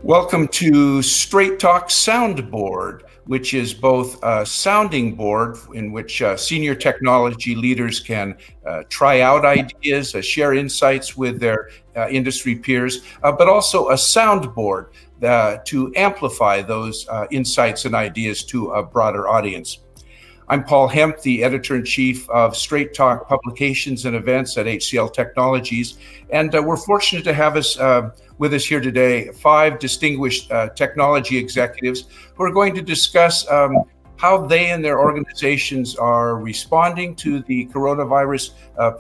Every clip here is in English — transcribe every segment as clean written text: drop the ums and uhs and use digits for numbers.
Welcome to Straight Talk Soundboard, which is both a sounding board in which senior technology leaders can try out ideas, share insights with their industry peers, but also a soundboard to amplify those insights and ideas to a broader audience. I'm Paul Hemp, the editor-in-chief of Straight Talk Publications and Events at HCL Technologies, and we're fortunate to have with us here today 5 distinguished technology executives who are going to discuss how they and their organizations are responding to the coronavirus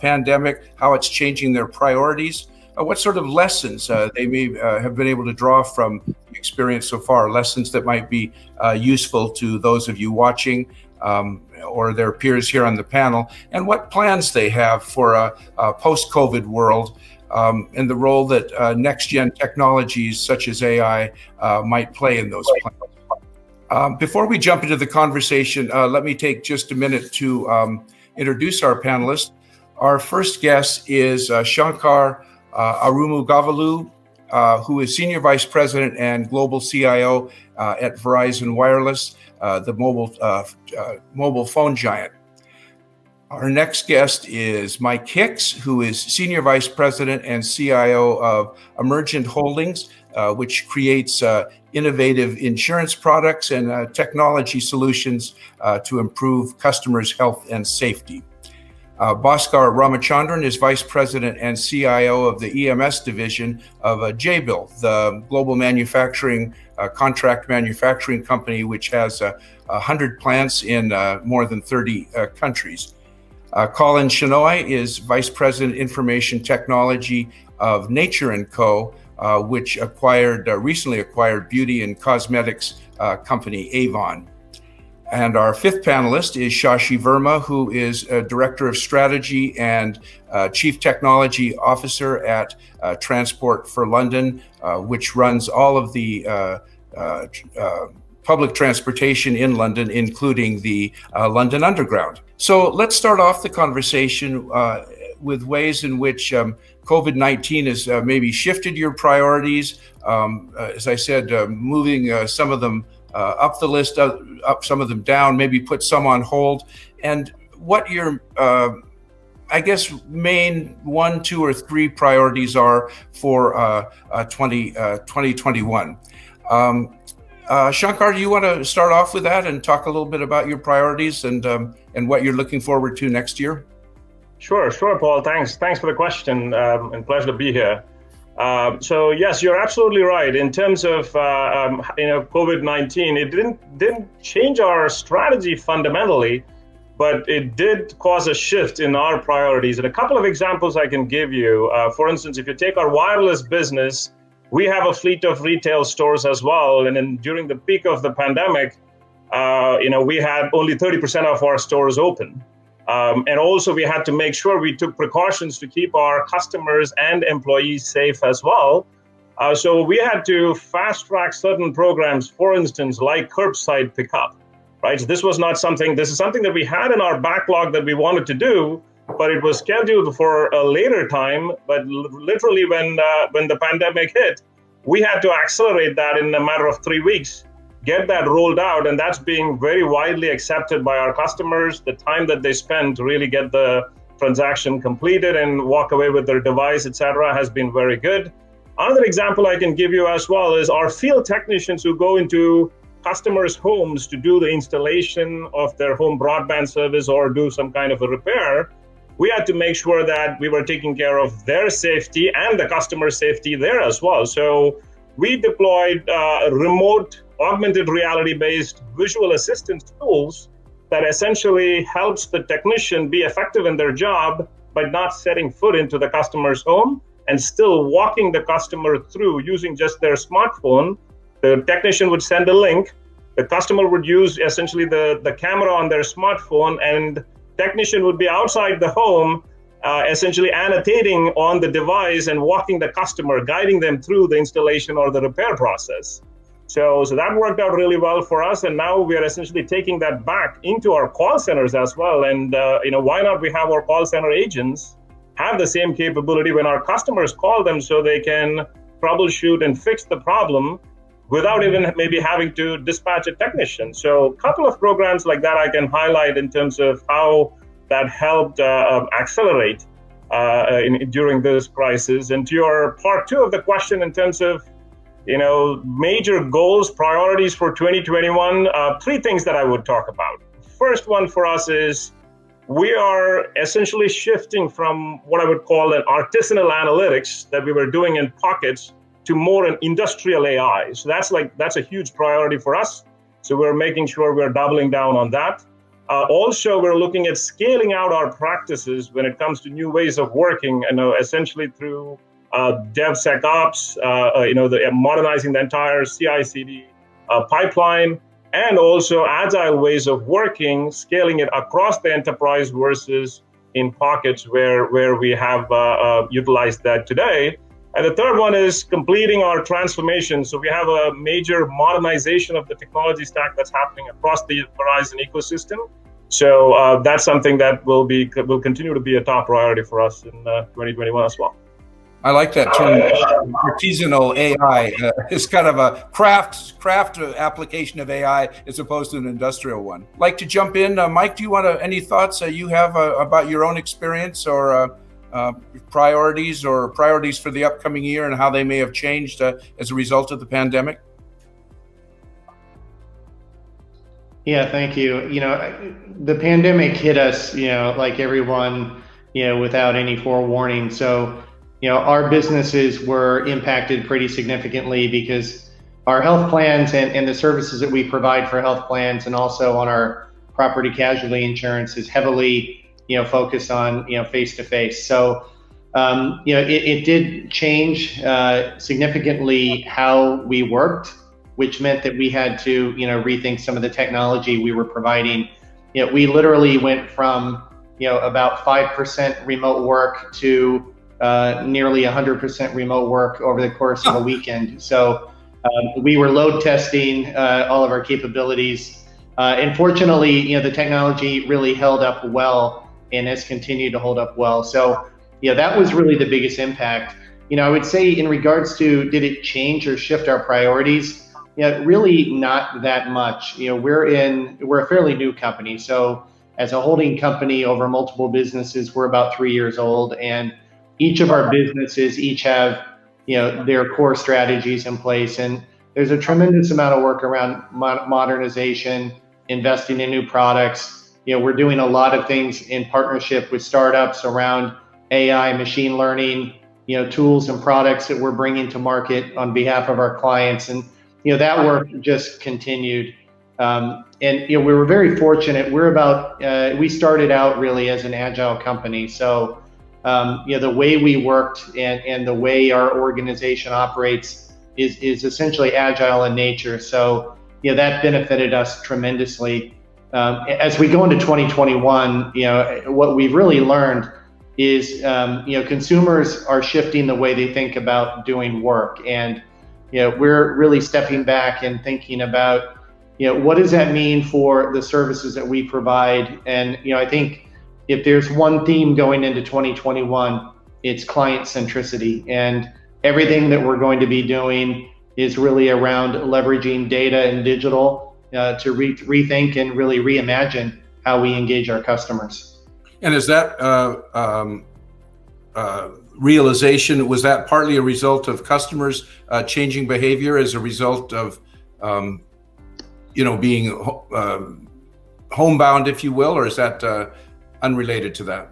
pandemic, how it's changing their priorities, what sort of lessons they may have been able to draw from the experience so far, lessons that might be useful to those of you watching or their peers here on the panel, and what plans they have for a post-COVID world and the role that next-gen technologies such as AI might play in those plans. Before we jump into the conversation, let me take just a minute to introduce our panelists. Our first guest is Shankar Arumugavelu, who is Senior Vice President and Global CIO at Verizon Wireless, the mobile phone giant. Our next guest is Mike Hicks, who is Senior Vice President and CIO of Emergent Holdings, which creates innovative insurance products and technology solutions to improve customers' health and safety. Bhaskar Ramachandran is Vice President and CIO of the EMS division of Jabil, the global contract manufacturing company, which has 100 plants in more than 30 countries. Colin Shenoy is Vice President Information Technology of Nature&Co, which recently acquired beauty and cosmetics company Avon. And our fifth panelist is Shashi Verma, who is Director of Strategy and Chief Technology Officer at Transport for London, which runs all of the public transportation in London, including the London Underground. So let's start off the conversation with ways in which COVID-19 has maybe shifted your priorities. As I said, moving some of them up the list, up some of them down, maybe put some on hold, and what your, main 1, 2, or 3 priorities are for 2021. Shankar, do you want to start off with that and talk a little bit about your priorities and what you're looking forward to next year? Sure, Paul. Thanks for the question, and pleasure to be here. So yes, you're absolutely right. In terms of COVID-19, it didn't change our strategy fundamentally, but it did cause a shift in our priorities. And a couple of examples I can give you. For instance, if you take our wireless business, we have a fleet of retail stores as well. And then during the peak of the pandemic, we had only 30% of our stores open. And also we had to make sure we took precautions to keep our customers and employees safe as well. So we had to fast track certain programs, for instance, like curbside pickup, right? So this is something that we had in our backlog that we wanted to do, but it was scheduled for a later time. But literally when the pandemic hit, we had to accelerate that in a matter of 3 weeks. Get that rolled out, and that's being very widely accepted by our customers. The time that they spend to really get the transaction completed and walk away with their device, etc., has been very good. Another example I can give you as well is our field technicians who go into customers' homes to do the installation of their home broadband service or do some kind of a repair. We had to make sure that we were taking care of their safety and the customer safety there as well. So we deployed remote augmented reality-based visual assistance tools that essentially helps the technician be effective in their job by not setting foot into the customer's home and still walking the customer through using just their smartphone. The technician would send a link. The customer would use essentially the camera on their smartphone, and technician would be outside the home essentially annotating on the device and walking the customer, guiding them through the installation or the repair process. So that worked out really well for us, and now we are essentially taking that back into our call centers as well. And why not we have our call center agents have the same capability when our customers call them, so they can troubleshoot and fix the problem without even maybe having to dispatch a technician. So a couple of programs like that I can highlight in terms of how that helped accelerate during this crisis. And to your part two of the question in terms of major goals, priorities for 2021, three things that I would talk about. First one for us is we are essentially shifting from what I would call an artisanal analytics that we were doing in pockets to more an industrial AI. So that's a huge priority for us. So we're making sure we're doubling down on that. Also, we're looking at scaling out our practices when it comes to new ways of working, essentially through DevSecOps, modernizing the entire CI/CD pipeline, and also agile ways of working, scaling it across the enterprise versus in pockets where we have utilized that today. And the third one is completing our transformation. So we have a major modernization of the technology stack that's happening across the Verizon ecosystem. So that's something that will continue to be a top priority for us in 2021 as well. I like that term, artisanal AI. It's kind of a craft application of AI as opposed to an industrial one. Like to jump in, Mike, do you want any thoughts you have about your own experience or priorities for the upcoming year and how they may have changed as a result of the pandemic? Yeah, thank you. The pandemic hit us, like everyone, without any forewarning. So, our businesses were impacted pretty significantly because our health plans and the services that we provide for health plans and also on our property casualty insurance is heavily focused on, face-to-face. So, it did change significantly how we worked, which meant that we had to, rethink some of the technology we were providing. We literally went from, about 5% remote work to nearly 100% remote work over the course of a weekend. So we were load testing all of our capabilities. And fortunately, the technology really held up well and has continued to hold up well. So, that was really the biggest impact. I would say in regards to, did it change or shift our priorities? Really not that much. We're a fairly new company. So as a holding company over multiple businesses, we're about 3 years old, and each of our businesses have, their core strategies in place. And there's a tremendous amount of work around modernization, investing in new products. We're doing a lot of things in partnership with startups around AI, machine learning, tools and products that we're bringing to market on behalf of our clients. And, that work just continued. And, we were very fortunate. We started out really as an agile company. So, the way we worked and the way our organization operates is essentially agile in nature. So, that benefited us tremendously. As we go into 2021, what we've really learned is, consumers are shifting the way they think about doing work. And, we're really stepping back and thinking about, what does that mean for the services that we provide? And, I think if there's one theme going into 2021, it's client centricity. And everything that we're going to be doing is really around leveraging data and digital to rethink and really reimagine how we engage our customers. And is that realization, was that partly a result of customers changing behavior as a result of, being homebound, if you will, or is that unrelated to that?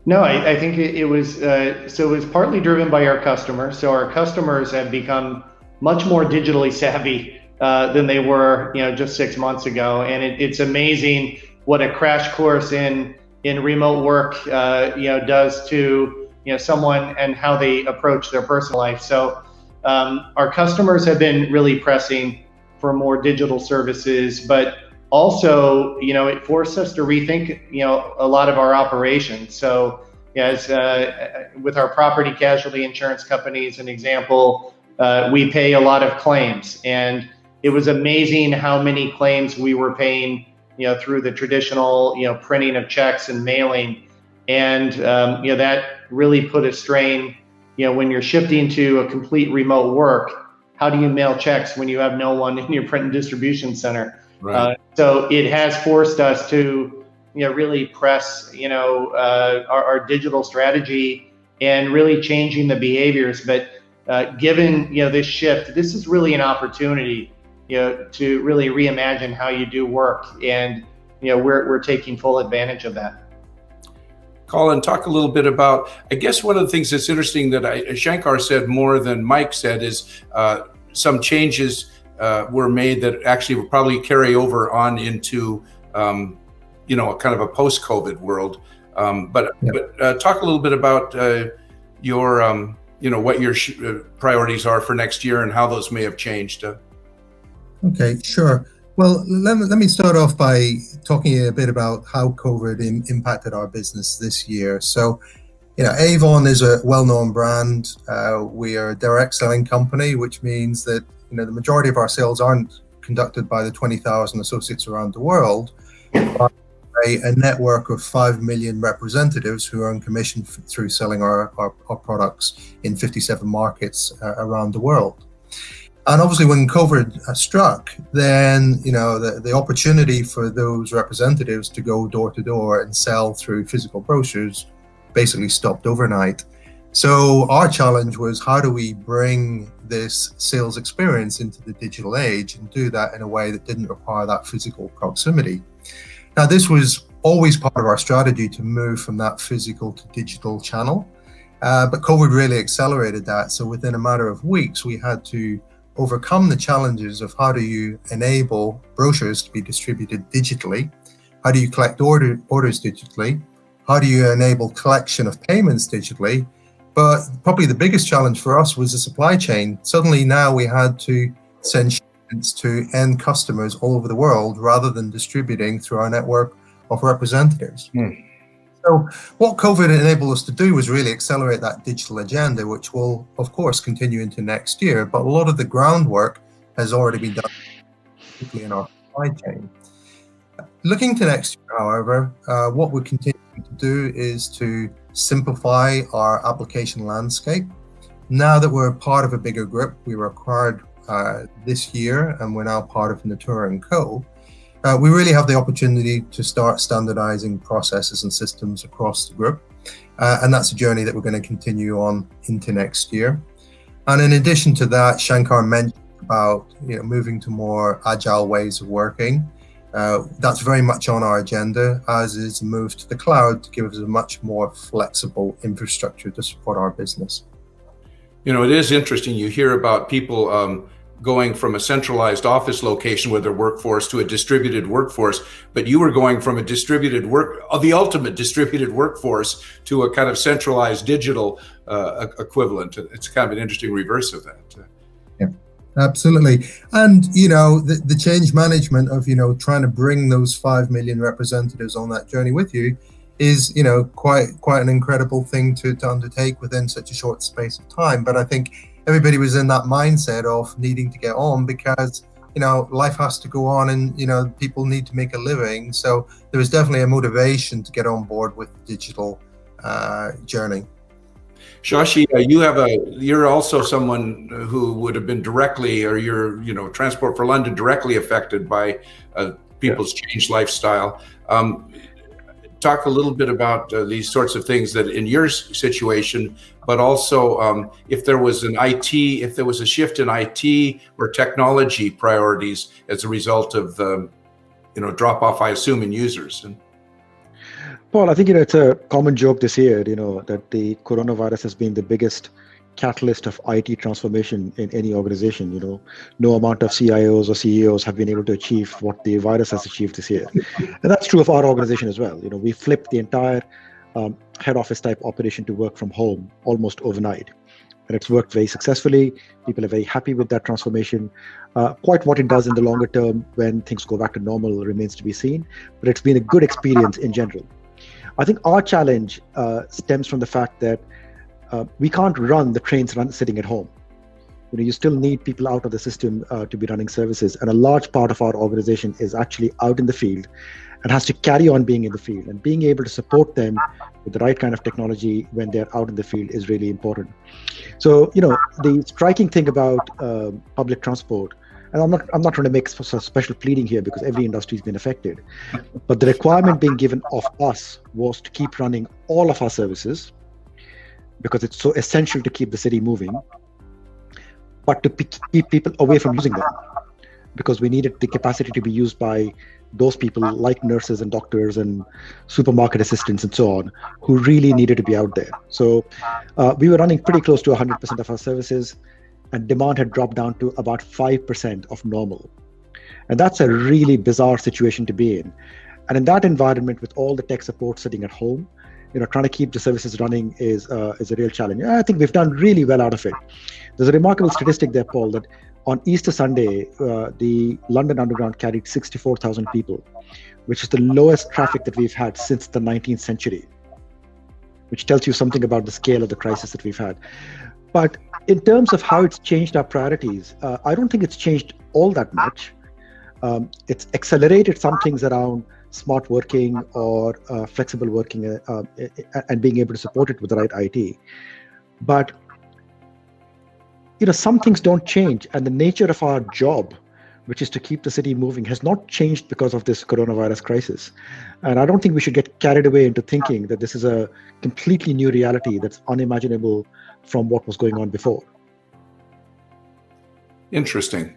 No, I think it was, so it was partly driven by our customers. So our customers have become much more digitally savvy than they were, just 6 months ago. And it's amazing what a crash course in remote work, does to, someone and how they approach their personal life. So our customers have been really pressing for more digital services, but also, it forced us to rethink, a lot of our operations. So as with our property casualty insurance company, as an example, we pay a lot of claims, and it was amazing how many claims we were paying, through the traditional, printing of checks and mailing. And, that really put a strain, when you're shifting to a complete remote work, how do you mail checks when you have no one in your print and distribution center? Right. So it has forced us to, really press, our digital strategy and really changing the behaviors. But given, this shift, this is really an opportunity, to really reimagine how you do work. And, we're taking full advantage of that. Colin, talk a little bit about, I guess one of the things that's interesting that Shankar said more than Mike said is some changes were made that actually will probably carry over on into, kind of a post-COVID world. But talk a little bit about your, what your priorities are for next year and how those may have changed. Okay, sure. Well, let me start off by talking a bit about how COVID impacted our business this year. So, Avon is a well-known brand. We are a direct selling company, which means that, the majority of our sales aren't conducted by the 20,000 associates around the world, but a network of 5 million representatives who earn commission through selling our products in 57 markets around the world. And obviously when COVID struck, then, the opportunity for those representatives to go door to door and sell through physical brochures basically stopped overnight. So our challenge was, how do we bring this sales experience into the digital age and do that in a way that didn't require that physical proximity? Now, this was always part of our strategy to move from that physical to digital channel, but COVID really accelerated that. So within a matter of weeks, we had to overcome the challenges of how do you enable brochures to be distributed digitally? How do you collect orders digitally? How do you enable collection of payments digitally? But probably the biggest challenge for us was the supply chain. Suddenly now we had to send shipments to end customers all over the world rather than distributing through our network of representatives. So what COVID enabled us to do was really accelerate that digital agenda, which will, of course, continue into next year. But a lot of the groundwork has already been done, particularly in our supply chain. Looking to next year, however, what we're continuing to do is to simplify our application landscape. Now that we're part of a bigger group, we were acquired this year, and we're now part of Nature&Co. We really have the opportunity to start standardizing processes and systems across the group. And that's a journey that we're going to continue on into next year. And in addition to that, Shankar mentioned about moving to more agile ways of working. That's very much on our agenda, as is a move to the cloud to give us a much more flexible infrastructure to support our business. It is interesting. You hear about people going from a centralized office location with their workforce to a distributed workforce, but you were going from the ultimate distributed workforce to a kind of centralized digital equivalent. It's kind of an interesting reverse of that. Yeah, absolutely. And, the change management of, trying to bring those 5 million representatives on that journey with you is, quite an incredible thing to undertake within such a short space of time. But I think everybody was in that mindset of needing to get on because, life has to go on and, people need to make a living. So there was definitely a motivation to get on board with the digital journey. Shashi, you're also someone who would have been directly, or your, Transport for London directly affected by people's changed lifestyle. Talk a little bit about these sorts of things that in your situation, but also if there was a shift in IT or technology priorities as a result of the, drop off, I assume, in users. Paul, I think it's a common joke this year, that the coronavirus has been the biggest catalyst of IT transformation in any organization. No amount of CIOs or CEOs have been able to achieve what the virus has achieved this year. And that's true of our organization as well. We flipped the entire head office type operation to work from home almost overnight. And it's worked very successfully. People are very happy with that transformation. Quite what it does in the longer term when things go back to normal remains to be seen, but it's been a good experience in general. I think our challenge stems from the fact that we can't run the trains sitting at home. You still need people out of the system to be running services. And a large part of our organization is actually out in the field. and has to carry on being in the field, and being able to support them with the right kind of technology when they're out in the field is really important. So, the striking thing about public transport, and I'm not trying to make special pleading here because every industry has been affected, but the requirement being given of us was to keep running all of our services because it's so essential to keep the city moving, but to keep people away from using them because we needed the capacity to be used by those people like nurses and doctors and supermarket assistants and so on, who really needed to be out there. So we were running pretty close to 100% of our services, and demand had dropped down to about 5% of normal. And that's a really bizarre situation to be in. And in that environment, with all the tech support sitting at home, trying to keep the services running is a real challenge. I think we've done really well out of it. There's a remarkable statistic there, Paul, that on Easter Sunday, the London Underground carried 64,000 people, which is the lowest traffic that we've had since the 19th century, which tells you something about the scale of the crisis that we've had. But in terms of how it's changed our priorities, I don't think it's changed all that much. It's accelerated some things around smart working or flexible working and being able to support it with the right IT. But some things don't change, and the nature of our job, which is to keep the city moving, has not changed because of this coronavirus crisis. And I don't think we should get carried away into thinking that this is a completely new reality that's unimaginable from what was going on before. Interesting.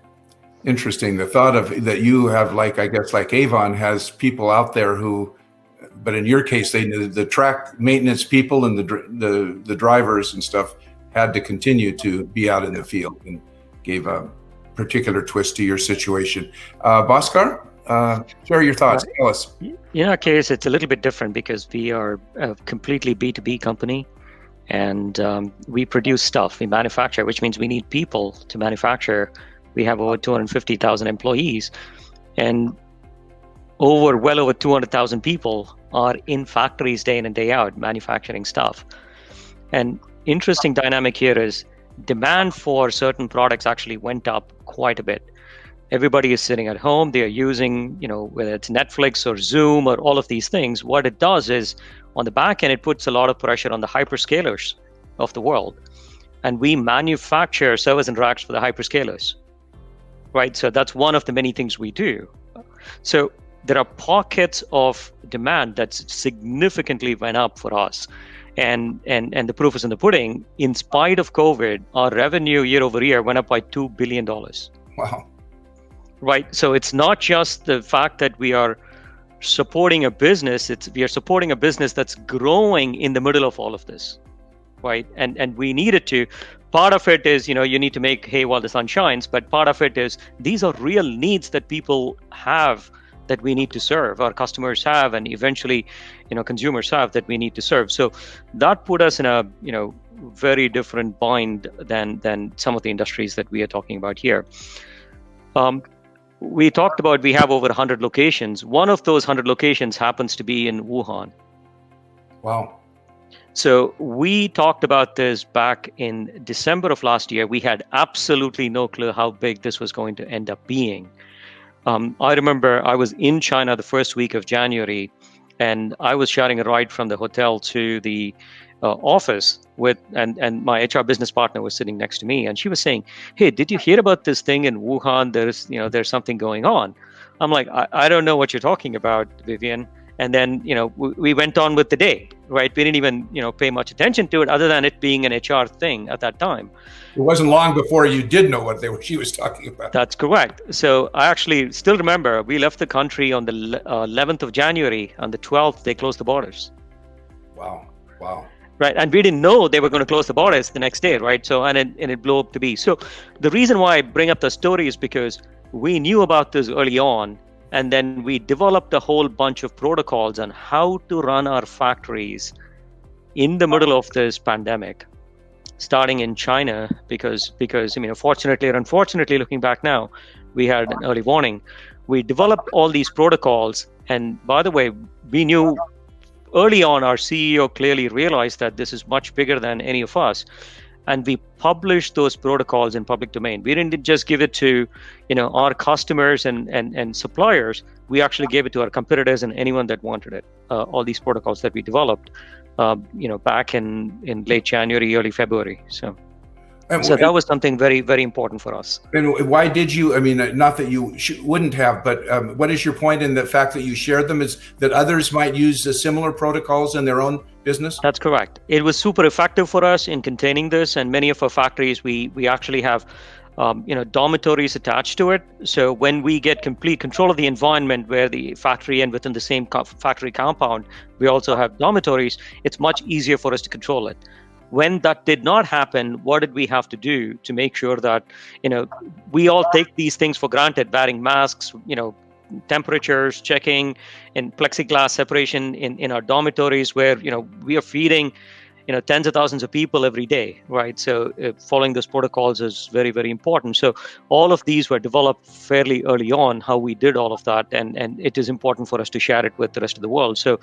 The thought of that you have, like Avon has people out there who, but in your case, the track maintenance people and the drivers and stuff had to continue to be out in the field, and gave a particular twist to your situation. Bhaskar, share your thoughts. Tell us. In our case, it's a little bit different because we are a completely B2B company, and we produce stuff, we manufacture, which means we need people to manufacture. We have over 250,000 employees, and well over 200,000 people are in factories day in and day out manufacturing stuff. And interesting dynamic here is demand for certain products actually went up quite a bit. Everybody is sitting at home, they are using, whether it's Netflix or Zoom or all of these things. What it does is, on the back end, it puts a lot of pressure on the hyperscalers of the world. And we manufacture servers and racks for the hyperscalers, right? So that's one of the many things we do. So there are pockets of demand that significantly went up for us. And the proof is in the pudding. In spite of COVID, our revenue year over year went up by $2 billion. Wow. Right. So it's not just the fact that we are supporting a business, we are supporting a business that's growing in the middle of all of this. Right. And we needed to. Part of it is, you need to make hay while the sun shines, but part of it is these are real needs that people have that we need to serve, our customers have, and eventually, consumers have, that we need to serve. So that put us in a, very different bind than some of the industries that we are talking about here. We talked about we have over 100 locations. One of those 100 locations happens to be in Wuhan. Wow. So we talked about this back in December of last year. We had absolutely no clue how big this was going to end up being. I remember I was in China the first week of January, and I was sharing a ride from the hotel to the office and my HR business partner was sitting next to me, and she was saying, "Hey, did you hear about this thing in Wuhan? There's something going on." I'm like, I don't know what you're talking about, Vivian. And then, we went on with the day, right? We didn't even, pay much attention to it other than it being an HR thing at that time. It wasn't long before you did know what she was talking about. That's correct. So I actually still remember we left the country on the 11th of January. On the 12th, they closed the borders. Wow. Right. And we didn't know they were going to close the borders the next day, right? So, and it blew up to be. So the reason why I bring up the story is because we knew about this early on. And then we developed a whole bunch of protocols on how to run our factories in the middle of this pandemic, starting in China, because fortunately or unfortunately, looking back now, we had an early warning. We developed all these protocols. And by the way, we knew early on, our CEO clearly realized that this is much bigger than any of us. and we published those protocols in public domain. We didn't just give it to, our customers and suppliers. We actually gave it to our competitors and anyone that wanted it. All these protocols that we developed, back in late January, early February. So that was something very, very important for us. And why did you, not that you wouldn't have, but what is your point in the fact that you shared them, is that others might use similar protocols in their own business? That's correct. It was super effective for us in containing this, and many of our factories, we actually have dormitories attached to it. So when we get complete control of the environment where the factory and within the same factory compound, we also have dormitories, it's much easier for us to control it. When that did not happen, what did we have to do to make sure that, we all take these things for granted, wearing masks, temperatures, checking, and plexiglass separation in our dormitories where, we are feeding, tens of thousands of people every day, right? So following those protocols is very, very important. So all of these were developed fairly early on, how we did all of that. And it is important for us to share it with the rest of the world. So,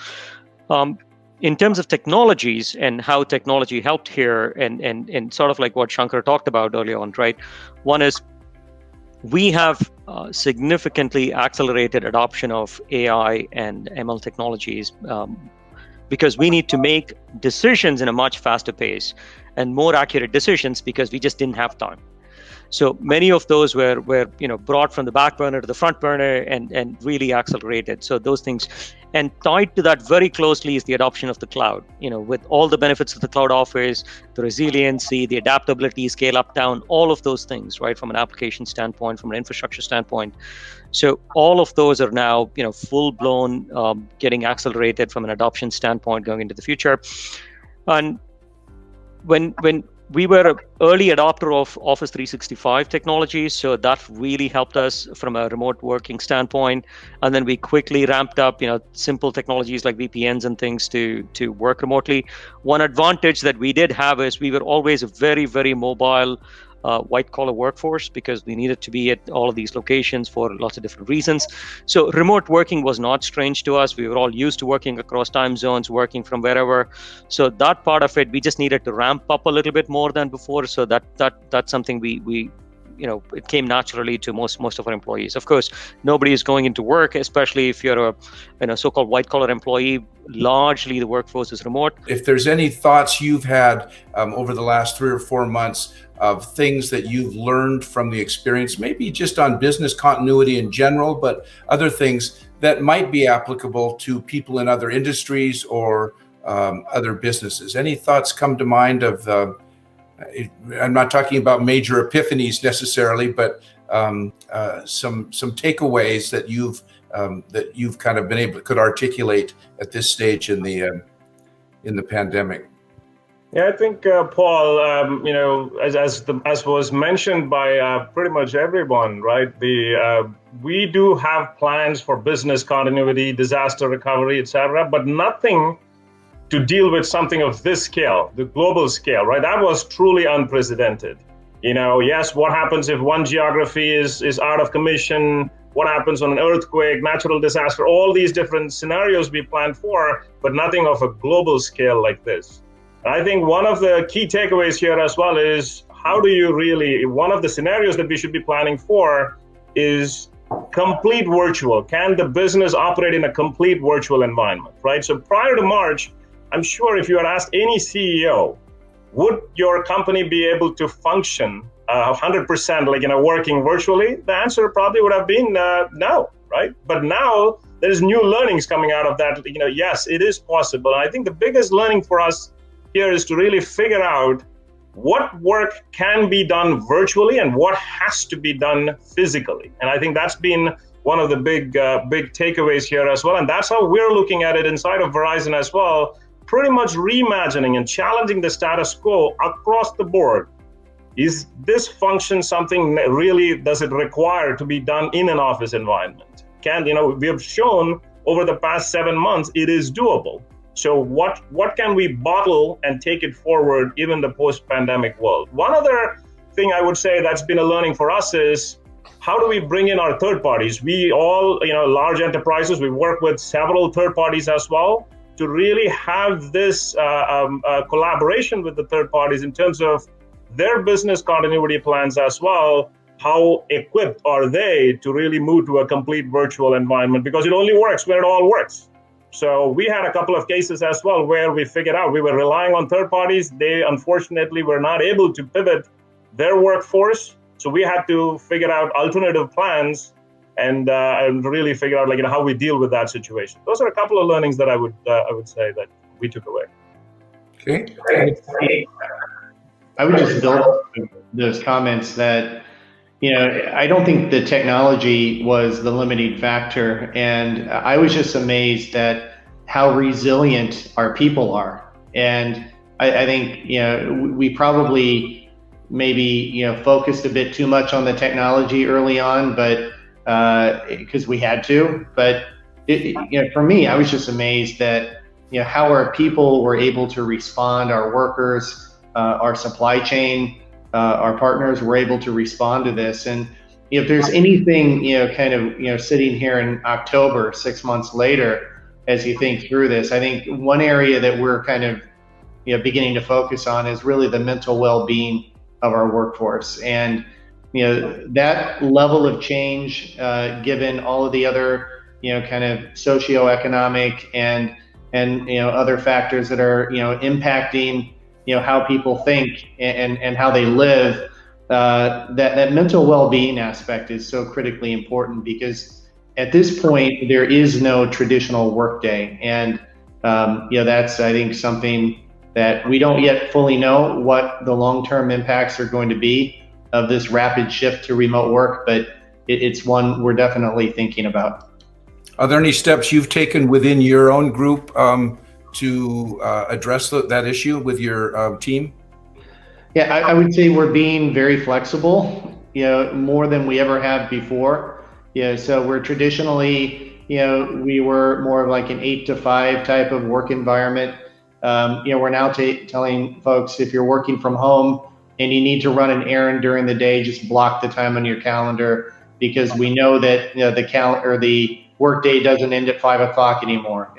in terms of technologies and how technology helped here, and sort of like what Shankar talked about early on, right? One is we have significantly accelerated adoption of AI and ML technologies because we need to make decisions in a much faster pace and more accurate decisions because we just didn't have time. So many of those were brought from the back burner to the front burner and really accelerated. So those things, and tied to that very closely is the adoption of the cloud, with all the benefits that the cloud offers, the resiliency, the adaptability, scale up, down, all of those things, right? From an application standpoint, from an infrastructure standpoint. So all of those are now, full blown, getting accelerated from an adoption standpoint going into the future. And when we were an early adopter of Office 365 technology, so that really helped us from a remote working standpoint. And then we quickly ramped up, simple technologies like VPNs and things to work remotely. One advantage that we did have is we were always a very, very mobile white-collar workforce because we needed to be at all of these locations for lots of different reasons. So remote working was not strange to us. We were all used to working across time zones, working from wherever. So that part of it, we just needed to ramp up a little bit more than before. So that's something we it came naturally to most of our employees. Of course, nobody is going into work, especially if you're a so-called white-collar employee. Largely, the workforce is remote. If there's any thoughts you've had over the last 3 or 4 months of things that you've learned from the experience, maybe just on business continuity in general, but other things that might be applicable to people in other industries or other businesses. Any thoughts come to mind of I'm not talking about major epiphanies necessarily, but some takeaways that you've kind of been able to articulate at this stage in the pandemic. Yeah, I think Paul, as was mentioned by pretty much everyone, right? We do have plans for business continuity, disaster recovery, etc., but nothing to deal with something of this scale, the global scale, right? That was truly unprecedented. Yes, what happens if one geography is out of commission? What happens on an earthquake, natural disaster? All these different scenarios we planned for, but nothing of a global scale like this. I think one of the key takeaways here as well is one of the scenarios that we should be planning for is complete virtual. Can the business operate in a complete virtual environment, right? So prior to March, I'm sure if you had asked any CEO, would your company be able to function 100% working virtually? The answer probably would have been no, right? But now there's new learnings coming out of that. Yes, it is possible. And I think the biggest learning for us here is to really figure out what work can be done virtually and what has to be done physically. And I think that's been one of the big takeaways here as well. And that's how we're looking at it inside of Verizon as well, pretty much reimagining and challenging the status quo across the board. Is this function something that really does it require to be done in an office environment? We have shown over the past 7 months, it is doable. So what can we bottle and take it forward even the post-pandemic world? One other thing I would say that's been a learning for us is how do we bring in our third parties? We all, large enterprises, we work with several third parties as well to really have this collaboration with the third parties in terms of their business continuity plans as well. How equipped are they to really move to a complete virtual environment? Because it only works when it all works. So we had a couple of cases as well where we figured out we were relying on third parties. They unfortunately were not able to pivot their workforce. So we had to figure out alternative plans and really figure out how we deal with that situation. Those are a couple of learnings that I would say that we took away. Okay. I would just build on those comments that, I don't think the technology was the limiting factor. And I was just amazed at how resilient our people are. And I think, we probably maybe, focused a bit too much on the technology early on, but because we had to. But, for me, I was just amazed that, how our people were able to respond, our workers, our supply chain, our partners were able to respond to this. And if there's anything, sitting here in October, 6 months later, as you think through this, I think one area that we're beginning to focus on is really the mental well-being of our workforce. And, that level of change, given all of the other, socioeconomic and other factors that are, impacting how people think and how they live, that mental well-being aspect is so critically important, because at this point there is no traditional workday, and that's, I think, something that we don't yet fully know what the long-term impacts are going to be of this rapid shift to remote work, but it's one we're definitely thinking about. Are there any steps you've taken within your own group to address that issue with your team? Yeah, I would say we're being very flexible, more than we ever have before. So we're traditionally, we were more of like an 8 to 5 type of work environment. We're now telling folks, if you're working from home and you need to run an errand during the day, just block the time on your calendar, because we know that the workday doesn't end at 5 o'clock anymore.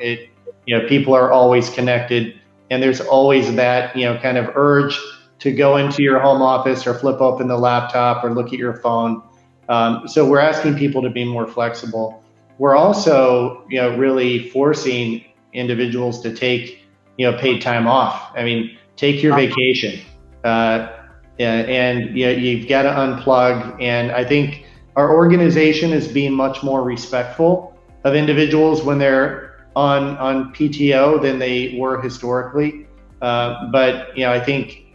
People are always connected, and there's always that, kind of urge to go into your home office or flip open the laptop or look at your phone. So we're asking people to be more flexible. We're also, really forcing individuals to take, paid time off. I mean, take your vacation, and you've got to unplug. And I think our organization is being much more respectful of individuals when they're on PTO than they were historically. But I think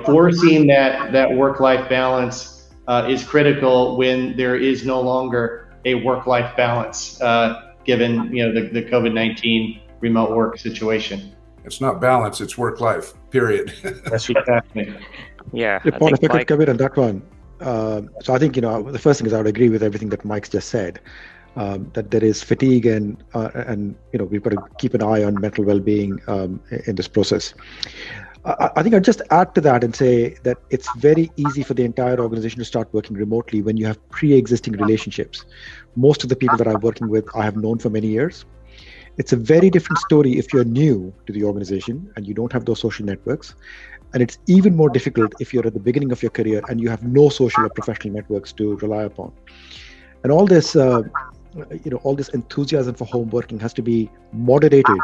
forcing that work-life balance is critical when there is no longer a work-life balance, given the COVID-19 remote work situation. It's not balance; it's work-life. Period. That's exactly. Yeah. Paul, if I could come in on that one. So I think the first thing is I would agree with everything that Mike's just said. That there is fatigue and we've got to keep an eye on mental well-being in this process. I think I'd just add to that and say that it's very easy for the entire organization to start working remotely when you have pre-existing relationships. Most of the people that I'm working with, I have known for many years. It's a very different story if you're new to the organization and you don't have those social networks. And it's even more difficult if you're at the beginning of your career and you have no social or professional networks to rely upon. And all this, all this enthusiasm for home working has to be moderated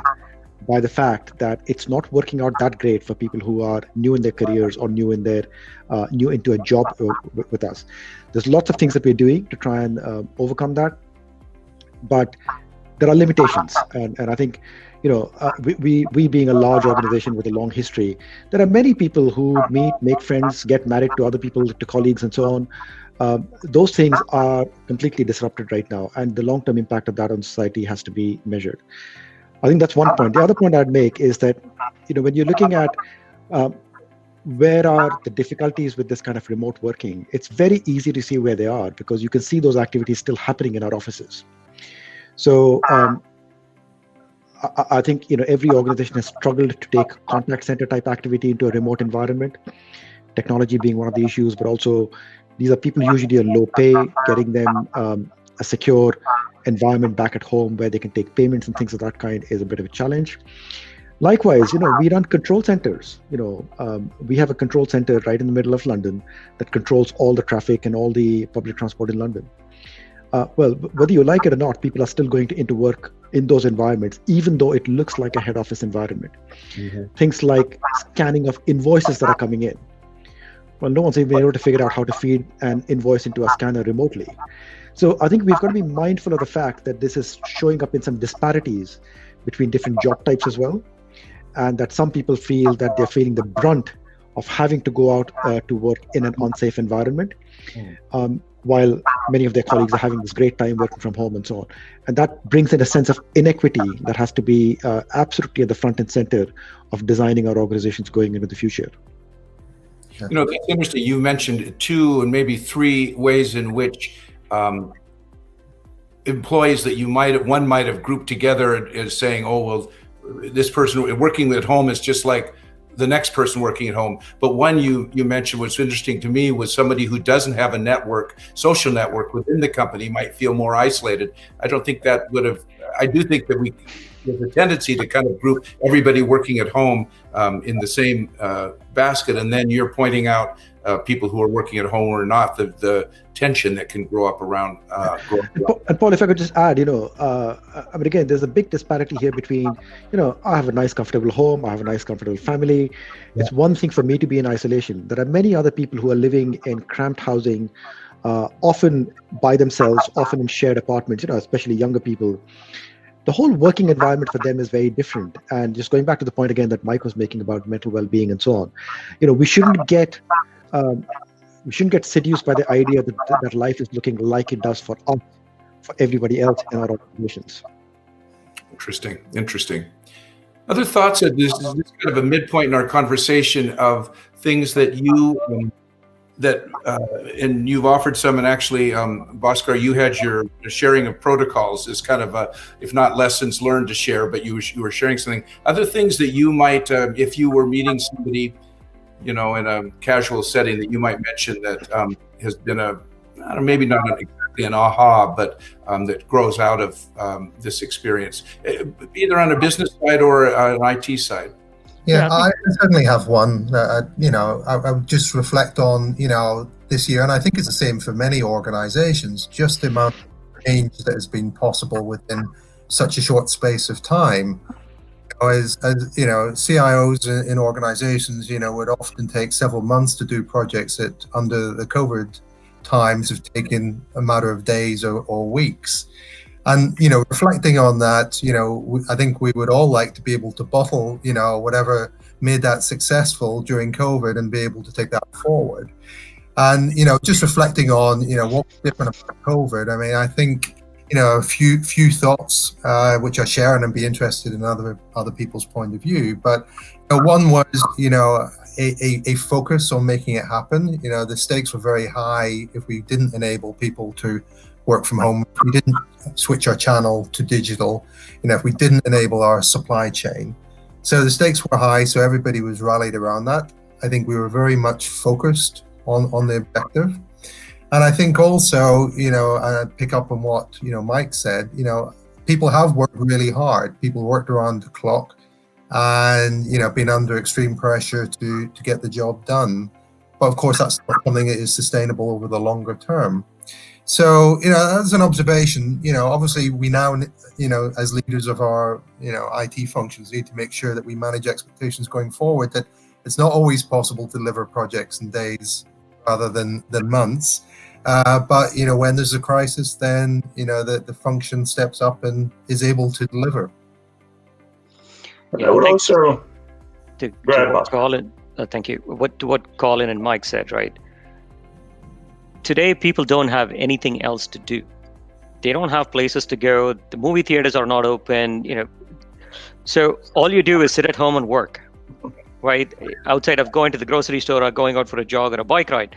by the fact that it's not working out that great for people who are new in their careers or new into a job with us. There's lots of things that we're doing to try and overcome that, but there are limitations. And I think, we being a large organization with a long history, there are many people who meet, make friends, get married to other people, to colleagues and so on. Those things are completely disrupted right now, and the long-term impact of that on society has to be measured. I think that's one point. The other point I'd make is that, when you're looking at where are the difficulties with this kind of remote working, it's very easy to see where they are, because you can see those activities still happening in our offices. So I think, every organization has struggled to take contact center type activity into a remote environment, technology being one of the issues, but also these are people usually on low pay. Getting them a secure environment back at home where they can take payments and things of that kind is a bit of a challenge. Likewise, we run control centers. We have a control center right in the middle of London that controls all the traffic and all the public transport in London. Well, whether you like it or not, people are still going into work in those environments, even though it looks like a head office environment. Mm-hmm. Things like scanning of invoices that are coming in. Well, no one's even able to figure out how to feed an invoice into a scanner remotely. So I think we've got to be mindful of the fact that this is showing up in some disparities between different job types as well, and that some people feel that they're feeling the brunt of having to go out to work in an unsafe environment, while many of their colleagues are having this great time working from home and so on. And that brings in a sense of inequity that has to be absolutely at the front and center of designing our organizations going into the future. It's interesting. You mentioned 2 and maybe 3 ways in which employees that one might have grouped together as saying, oh, well, this person working at home is just like the next person working at home. But one you mentioned, what's interesting to me, was somebody who doesn't have a social network within the company might feel more isolated. I don't think that would have, I do think that there's a tendency to kind of group everybody working at home in the same basket. And then you're pointing out people who are working at home or not, the tension that can grow up around. And Paul, if I could just add, again, there's a big disparity here between, I have a nice, comfortable home, I have a nice, comfortable family. Yeah. It's one thing for me to be in isolation. There are many other people who are living in cramped housing, often by themselves, often in shared apartments, especially younger people. The whole working environment for them is very different. And just going back to the point again that Mike was making about mental well-being and so on, we shouldn't get seduced by the idea that life is looking like it does for us, for everybody else in our organizations. Interesting. Other thoughts? This is kind of a midpoint in our conversation of things that and you've offered some, and actually, Bhaskar, you had your sharing of protocols as kind of if not lessons learned to share, but you were sharing something. Other things that you might, if you were meeting somebody, in a casual setting, that you might mention that has been maybe not exactly an aha, but that grows out of this experience, either on a business side or an IT side. Yeah, I certainly have one. I would just reflect on, this year, and I think it's the same for many organizations, just the amount of change that has been possible within such a short space of time. As CIOs in organizations, would often take several months to do projects that under the COVID times have taken a matter of days or weeks. And, reflecting on that, I think we would all like to be able to bottle, whatever made that successful during COVID and be able to take that forward. And, just reflecting on, what's different about COVID, I think, a few thoughts, which I share, and I'd be interested in other people's point of view. But one was, a focus on making it happen. The stakes were very high if we didn't enable people to work from home, if we didn't switch our channel to digital, if we didn't enable our supply chain. So the stakes were high, so everybody was rallied around that. I think we were very much focused on the objective. And I think also, and I pick up on what, Mike said, people have worked really hard. People worked around the clock and, been under extreme pressure to get the job done. But of course, that's not something that is sustainable over the longer term. So, as an observation, obviously we now, as leaders of our, IT functions, need to make sure that we manage expectations going forward, that it's not always possible to deliver projects in days rather than months. But, when there's a crisis, then, the function steps up and is able to deliver. I would also... To what Colin, thank you. What Colin and Mike said, right? Today, people don't have anything else to do. They don't have places to go. The movie theaters are not open, So all you do is sit at home and work, right? Outside of going to the grocery store or going out for a jog or a bike ride.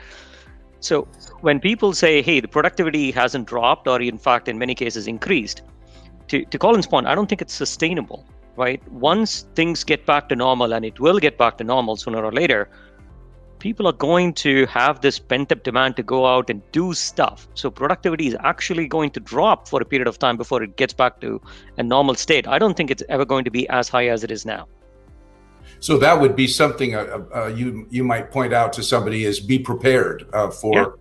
So when people say, hey, the productivity hasn't dropped or in fact, in many cases increased, to Colin's point, I don't think it's sustainable, right? Once things get back to normal, and it will get back to normal sooner or later, people are going to have this pent-up demand to go out and do stuff. So productivity is actually going to drop for a period of time before it gets back to a normal state. I don't think it's ever going to be as high as it is now. So that would be something you might point out to somebody is be prepared for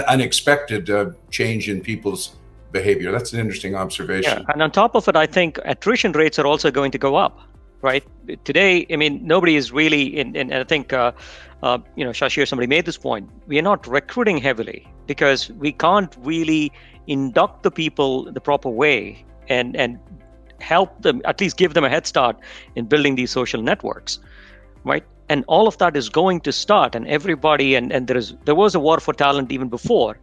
unexpected change in people's behavior. That's an interesting observation. Yeah, and on top of it, I think attrition rates are also going to go up, right? Today, I mean, nobody is really and I think Shashi or somebody made this point. We are not recruiting heavily because we can't really induct the people the proper way and help them, at least give them a head start in building these social networks, right? And all of that is going to start, and everybody and there was a war for talent even before.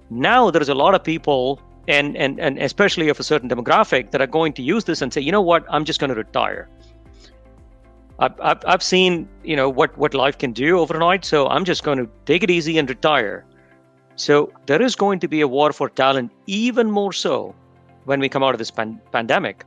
Now there's a lot of people and especially of a certain demographic that are going to use this and say, you know what, I'm just going to retire. I've seen what life can do overnight, so I'm just going to take it easy and retire. So there is going to be a war for talent, even more so when we come out of this pandemic,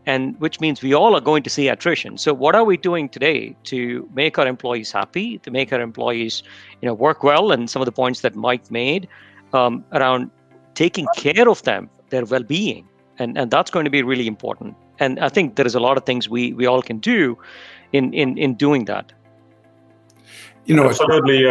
and which means we all are going to see attrition. So what are we doing today to make our employees happy, to make our employees work well, and some of the points that Mike made around taking care of them, their well-being, and that's going to be really important. And I think there is a lot of things we all can do in doing that. Absolutely.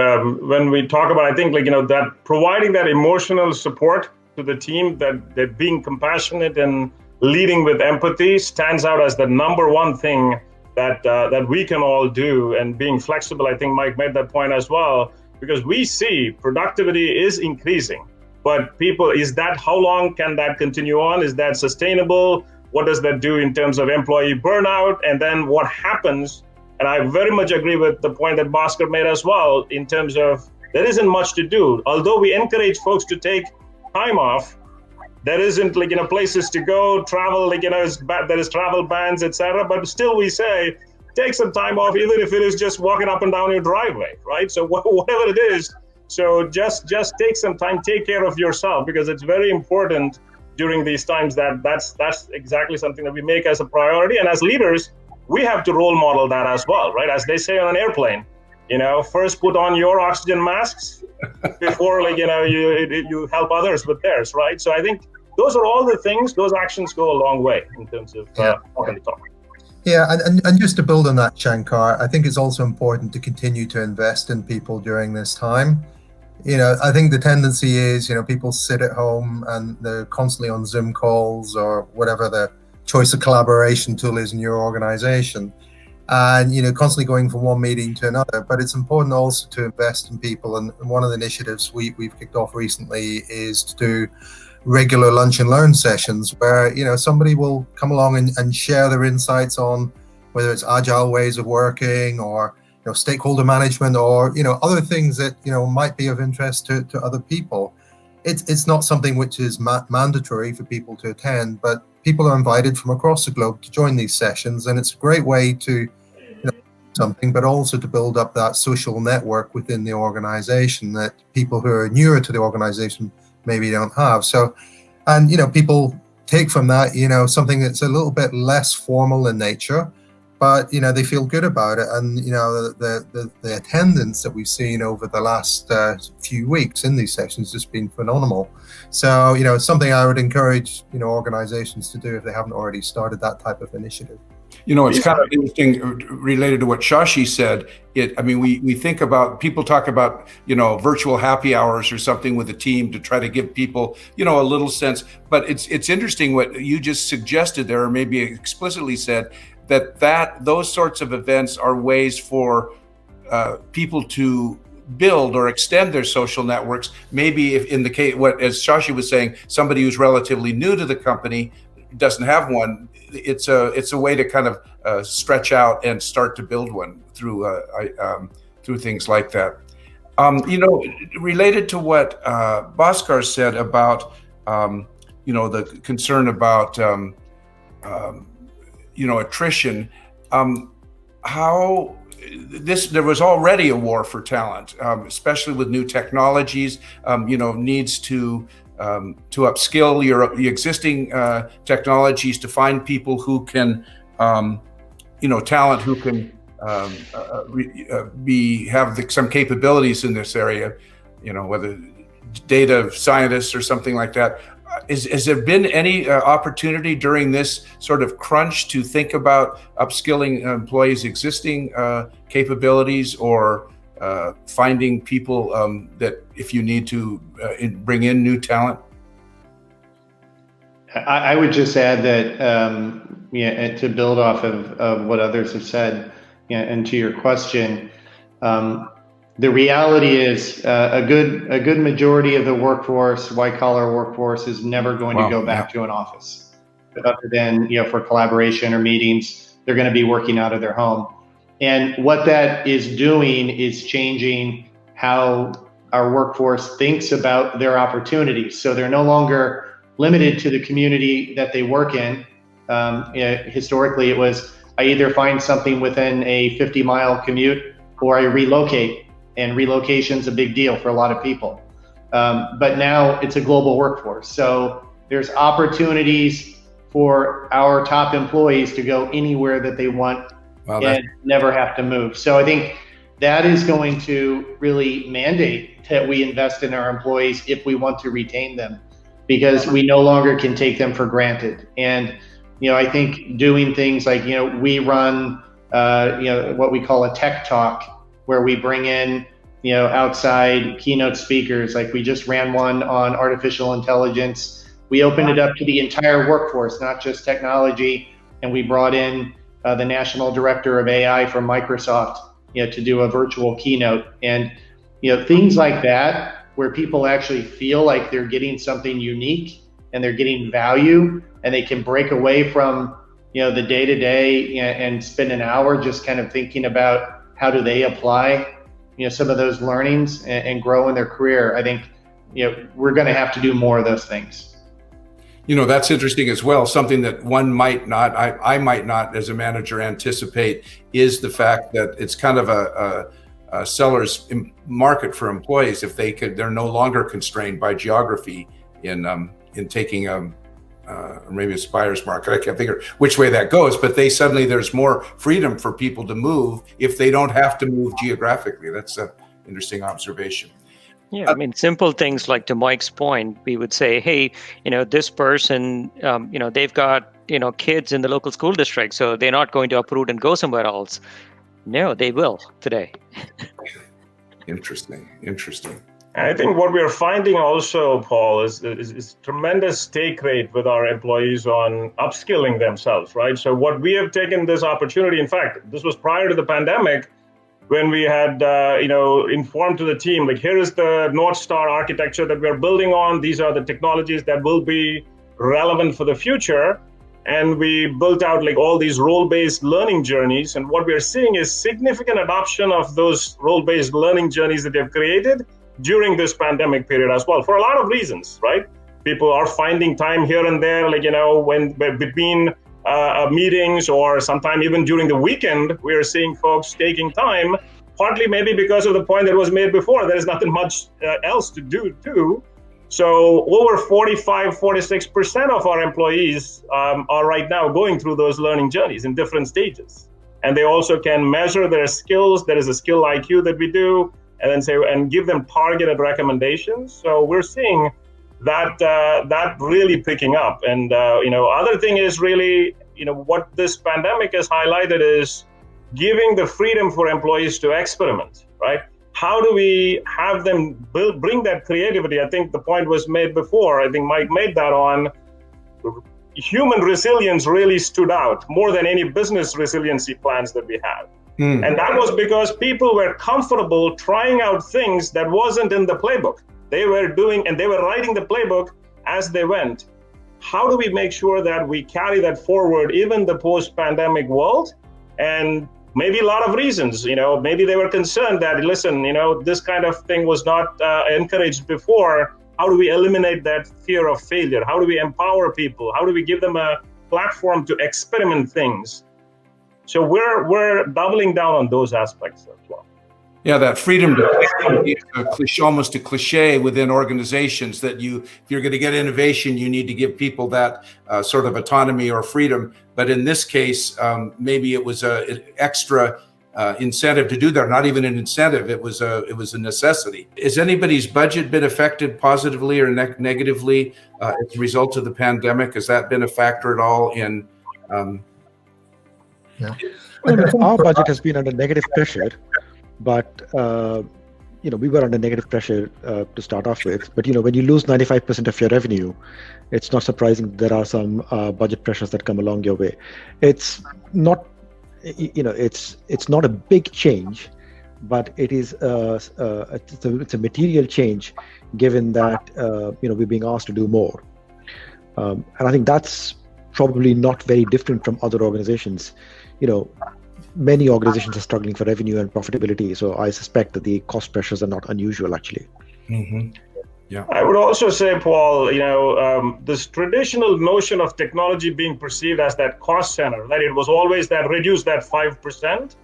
When we talk about, I think that providing that emotional support to the team, that being compassionate and leading with empathy stands out as the number one thing that we can all do. And being flexible, I think Mike made that point as well, because we see productivity is increasing, but how long can that continue on? Is that sustainable? What does that do in terms of employee burnout? And then what happens? And I very much agree with the point that Bhaskar made as well, in terms of there isn't much to do. Although we encourage folks to take time off, there isn't places to go, travel, there is travel bans, etc. But still we say, take some time off, even if it is just walking up and down your driveway, right? So whatever it is, so just take some time, take care of yourself, because it's very important during these times that's exactly something that we make as a priority. And as leaders, we have to role model that as well, right? As they say on an airplane, first put on your oxygen masks before you help others with theirs, right? So I think those are all the things, those actions go a long way in terms of walking the talk. Yeah, and just to build on that, Shankar, I think it's also important to continue to invest in people during this time. I think the tendency is, people sit at home and they're constantly on Zoom calls or whatever the choice of collaboration tool is in your organization, and constantly going from one meeting to another. But it's important also to invest in people, and one of the initiatives we've kicked off recently is to do regular lunch and learn sessions where somebody will come along and share their insights on whether it's agile ways of working or stakeholder management or other things that might be of interest to other people. It's not something which is mandatory for people to attend, but people are invited from across the globe to join these sessions, and it's a great way to something, but also to build up that social network within the organization that people who are newer to the organization maybe don't have. So, and people take from that something that's a little bit less formal in nature, but they feel good about it. And the attendance that we've seen over the last few weeks in these sessions has just been phenomenal. So it's something I would encourage organizations to do if they haven't already started that type of initiative. It's kind of interesting related to what Shashi said. We think about, people talk about, virtual happy hours or something with a team to try to give people, a little sense. But it's interesting what you just suggested there, or maybe explicitly said, that those sorts of events are ways for people to build or extend their social networks. Maybe if in the case, as Shashi was saying, somebody who's relatively new to the company doesn't have one, it's a way to kind of stretch out and start to build one through things like that. Related to what Bhaskar said about the concern about attrition, there was already a war for talent, especially with new technologies. Needs to upskill your existing technologies to find people who can, talent who can have some capabilities in this area. Whether data scientists or something like that. has there been any opportunity during this sort of crunch to think about upskilling employees' existing capabilities, or finding people that if you need to bring in new talent? I would just add that to build off of what others have said, and to your question, the reality is a good majority of the workforce, white collar workforce, is never going to go back to an office, other than for collaboration or meetings. They're going to be working out of their home, and what that is doing is changing how our workforce thinks about their opportunities. So they're no longer limited to the community that they work in. Historically, it was I either find something within a 50-mile commute or I relocate, and relocation's a big deal for a lot of people. But now it's a global workforce. So there's opportunities for our top employees to go anywhere that they want and never have to move. So I think that is going to really mandate that we invest in our employees if we want to retain them, because we no longer can take them for granted. And I think doing things like we run what we call a tech talk, where we bring in outside keynote speakers. Like we just ran one on artificial intelligence. We opened it up to the entire workforce, not just technology, and we brought in the national director of AI from Microsoft to do a virtual keynote. And things like that, where people actually feel like they're getting something unique and they're getting value, and they can break away from the day-to-day and spend an hour just kind of thinking about how do they apply some of those learnings and grow in their career. I think we're going to have to do more of those things. That's interesting as well. Something that one might not, I might not as a manager anticipate, is the fact that it's kind of a seller's market for employees. If they're no longer constrained by geography in taking maybe a buyer's market. I can't figure which way that goes, but there's more freedom for people to move if they don't have to move geographically. That's an interesting observation. Yeah, I mean, simple things like, to Mike's point, we would say, hey, this person, they've got, kids in the local school district, so they're not going to uproot and go somewhere else. No, they will today. Interesting. And I think what we're finding also, Paul, is tremendous take rate with our employees on upskilling themselves, right? So what we have taken this opportunity, in fact, this was prior to the pandemic, when we had, informed to the team, like, here is the North Star architecture that we're building on. These are the technologies that will be relevant for the future. And we built out like all these role-based learning journeys. And what we're seeing is significant adoption of those role-based learning journeys that they've created during this pandemic period as well, for a lot of reasons, right? People are finding time here and there, like, when between meetings, or sometime even during the weekend, we are seeing folks taking time, partly maybe because of the point that was made before. There's nothing much else to do too. So over 46% of our employees are right now going through those learning journeys in different stages. And they also can measure their skills. There is a skill IQ that we do, and then and give them targeted recommendations. So we're seeing that really picking up. And other thing is really, what this pandemic has highlighted is giving the freedom for employees to experiment, right? How do we have them bring that creativity? I think the point was made before. I think Mike made that on human resilience really stood out more than any business resiliency plans that we have. And that was because people were comfortable trying out things that wasn't in the playbook. They were doing, and they were writing the playbook as they went. How do we make sure that we carry that forward, even the post-pandemic world? And maybe a lot of reasons, maybe they were concerned that, listen, this kind of thing was not encouraged before. How do we eliminate that fear of failure? How do we empower people? How do we give them a platform to experiment things? So we're doubling down on those aspects as well. Yeah, that freedom to be almost a cliche within organizations, that if you're going to get innovation, you need to give people that sort of autonomy or freedom. But in this case, maybe it was an extra incentive to do that. Not even an incentive; it was a necessity. Has anybody's budget been affected positively or negatively as a result of the pandemic? Has that been a factor at all in? Yeah. Our budget has been under negative pressure, but we were under negative pressure to start off with. But when you lose 95% of your revenue, it's not surprising there are some budget pressures that come along your way. It's not, it's not a big change, but it is it's a material change, given that we're being asked to do more, and I think that's probably not very different from other organizations. Many organizations are struggling for revenue and profitability, so I suspect that the cost pressures are not unusual, actually. Mm-hmm. Yeah. I would also say, Paul, this traditional notion of technology being perceived as that cost center, right? It was always that reduce that 5%.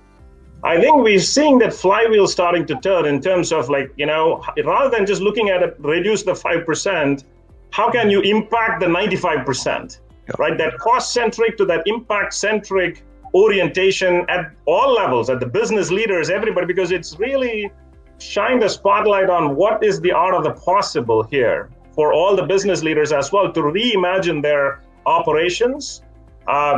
I think we're seeing that flywheel starting to turn in terms of rather than just looking at it, reduce the 5%, how can you impact the 95%, right? That cost-centric to that impact-centric orientation at all levels, at the business leaders, everybody, because it's really shined a spotlight on what is the art of the possible here for all the business leaders as well to reimagine their operations.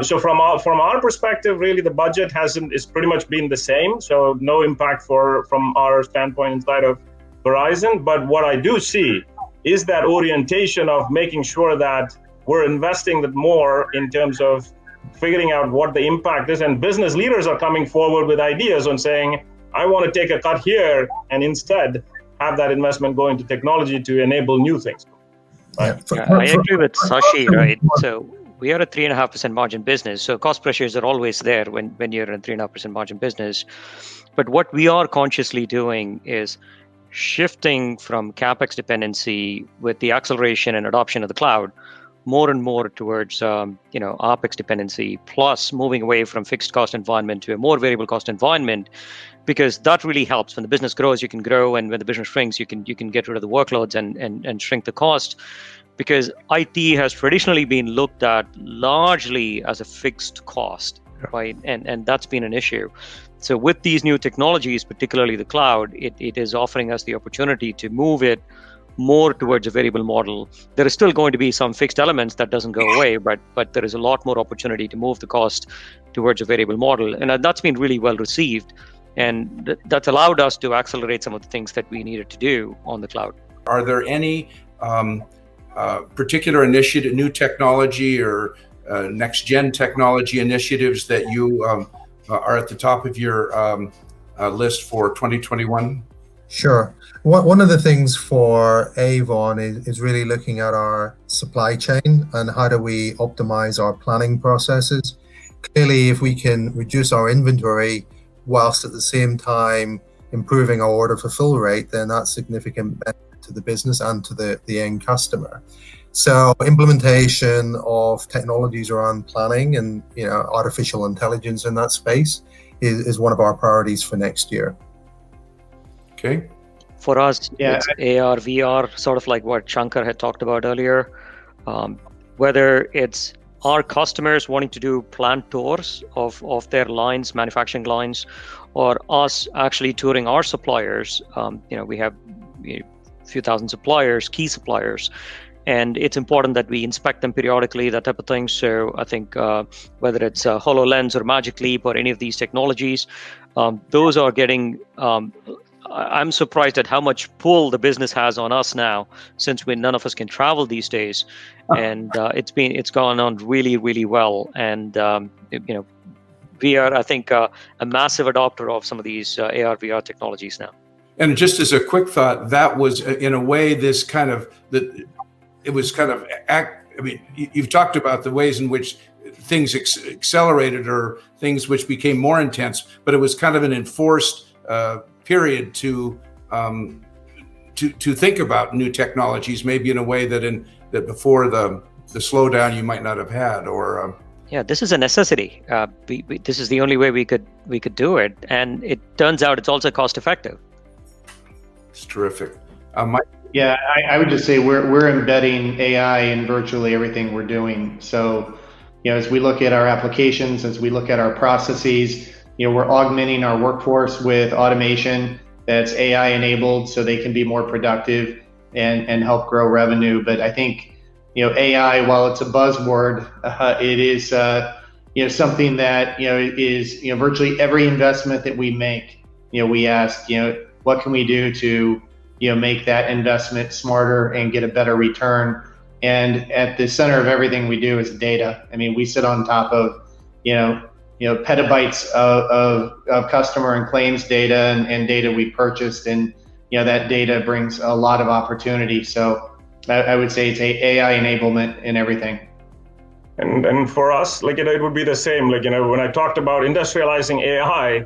So from our perspective, really the budget is pretty much been the same. So no impact from our standpoint inside of Verizon. But what I do see is that orientation of making sure that we're investing more in terms of figuring out what the impact is, and business leaders are coming forward with ideas on saying, I want to take a cut here and instead have that investment go into technology to enable new things. Right? Yeah, I agree with Shashi, right? So we are a 3.5% margin business. So cost pressures are always there when you're in a 3.5% margin business. But what we are consciously doing is shifting from CapEx dependency with the acceleration and adoption of the cloud more and more towards OpEx dependency, plus moving away from fixed cost environment to a more variable cost environment, because that really helps. When the business grows, you can grow, and when the business shrinks, you can get rid of the workloads and shrink the cost. Because IT has traditionally been looked at largely as a fixed cost, right? And that's been an issue. So with these new technologies, particularly the cloud, it is offering us the opportunity to move it more towards a variable model. There is still going to be some fixed elements that doesn't go away, but there is a lot more opportunity to move the cost towards a variable model. And that's been really well received. And that's allowed us to accelerate some of the things that we needed to do on the cloud. Are there any particular initiative, new technology or next-gen technology initiatives that you are at the top of your list for 2021? Sure. One of the things for Avon is really looking at our supply chain and how do we optimize our planning processes. Clearly, if we can reduce our inventory whilst at the same time improving our order fulfill rate, then that's significant benefit to the business and to the end customer. So implementation of technologies around planning and artificial intelligence in that space is one of our priorities for next year. Okay. For us, it's AR, VR, sort of like what Shankar had talked about earlier. Whether it's our customers wanting to do plant tours of their lines, manufacturing lines, or us actually touring our suppliers. We have a few thousand suppliers, key suppliers, and it's important that we inspect them periodically, that type of thing. So I think whether it's HoloLens or Magic Leap or any of these technologies, those are getting... I'm surprised at how much pull the business has on us now, since none of us can travel these days, and it's gone on really, really well. And we are, I think, a massive adopter of some of these AR VR technologies now. And just as a quick thought, that was in a way you've talked about the ways in which things accelerated or things which became more intense, but it was kind of an enforced period to think about new technologies, maybe in a way that before the slowdown you might not have had. Or this is a necessity. This is the only way we could do it, and it turns out it's also cost effective. It's terrific. I would just say we're embedding AI in virtually everything we're doing. So as we look at our applications, as we look at our processes, we're augmenting our workforce with automation that's AI enabled so they can be more productive and help grow revenue. But I think, AI, while it's a buzzword, it is, something that, is, virtually every investment that we make, we ask, what can we do to, make that investment smarter and get a better return? And at the center of everything we do is data. I mean, we sit on top of, petabytes of customer and claims data and data we purchased, and that data brings a lot of opportunity. So I would say it's AI enablement in everything. And for us, it would be the same. When I talked about industrializing AI,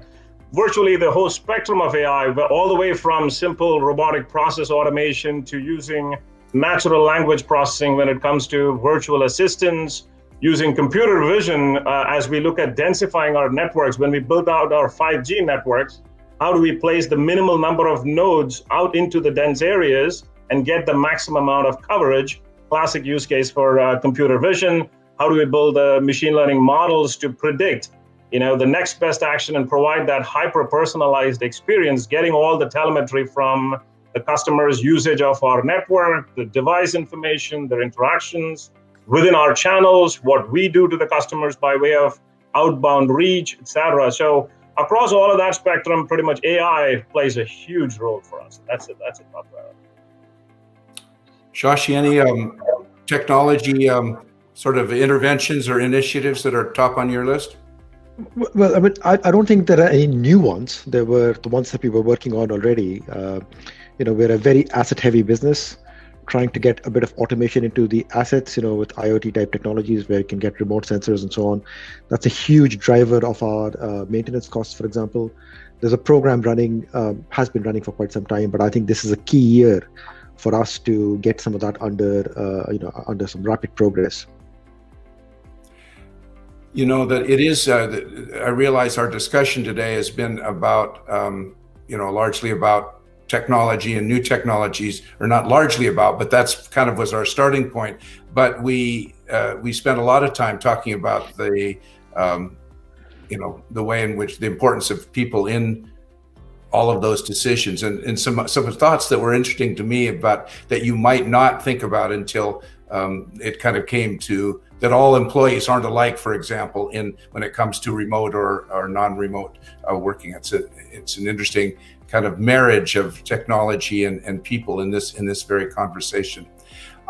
virtually the whole spectrum of AI, all the way from simple robotic process automation to using natural language processing when it comes to virtual assistants, using computer vision as we look at densifying our networks. When we build out our 5G networks, how do we place the minimal number of nodes out into the dense areas and get the maximum amount of coverage? Classic use case for computer vision. How do we build machine learning models to predict, the next best action and provide that hyper-personalized experience, getting all the telemetry from the customer's usage of our network, the device information, their interactions within our channels, what we do to the customers by way of outbound reach, etc. So across all of that spectrum, pretty much AI plays a huge role for us. That's a top priority. Shashi, any technology sort of interventions or initiatives that are top on your list? Well, I mean, I don't think there are any new ones. There were the ones that we were working on already. We're a very asset-heavy business, trying to get a bit of automation into the assets, with IoT-type technologies where you can get remote sensors and so on. That's a huge driver of our maintenance costs, for example. There's a program running, has been running for quite some time, but I think this is a key year for us to get some of that under some rapid progress. That it is, I realize our discussion today has been about, largely about technology and new technologies, or not largely about, but that's kind of was our starting point. But we spent a lot of time talking about the way in which the importance of people in all of those decisions, and some thoughts that were interesting to me about that you might not think about until it kind of came to that all employees aren't alike, for example, when it comes to remote or non-remote working. It's an interesting kind of marriage of technology and people in this very conversation.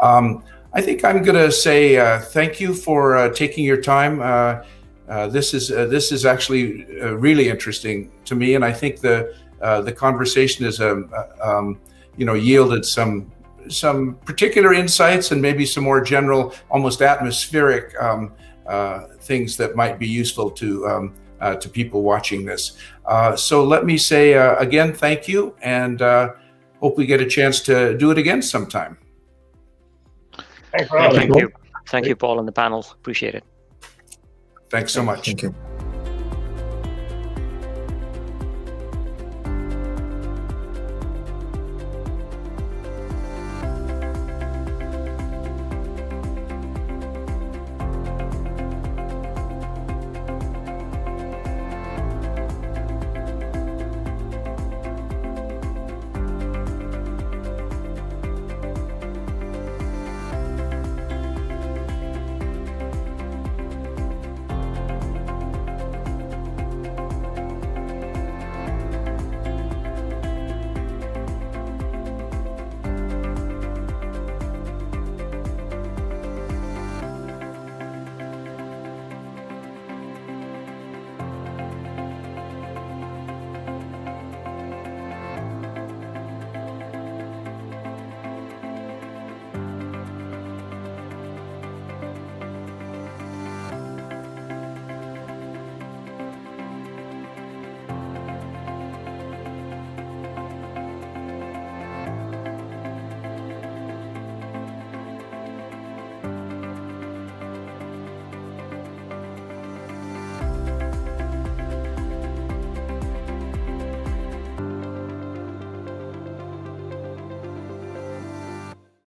I think I'm going to say thank you for taking your time. This is actually really interesting to me, and I think the conversation has yielded some particular insights and maybe some more general, almost atmospheric things that might be useful to people watching this. So let me say again, thank you, and hope we get a chance to do it again sometime. Thanks for having me. Thank you, Paul, and the panel. Appreciate it. Thanks so much. Thank you.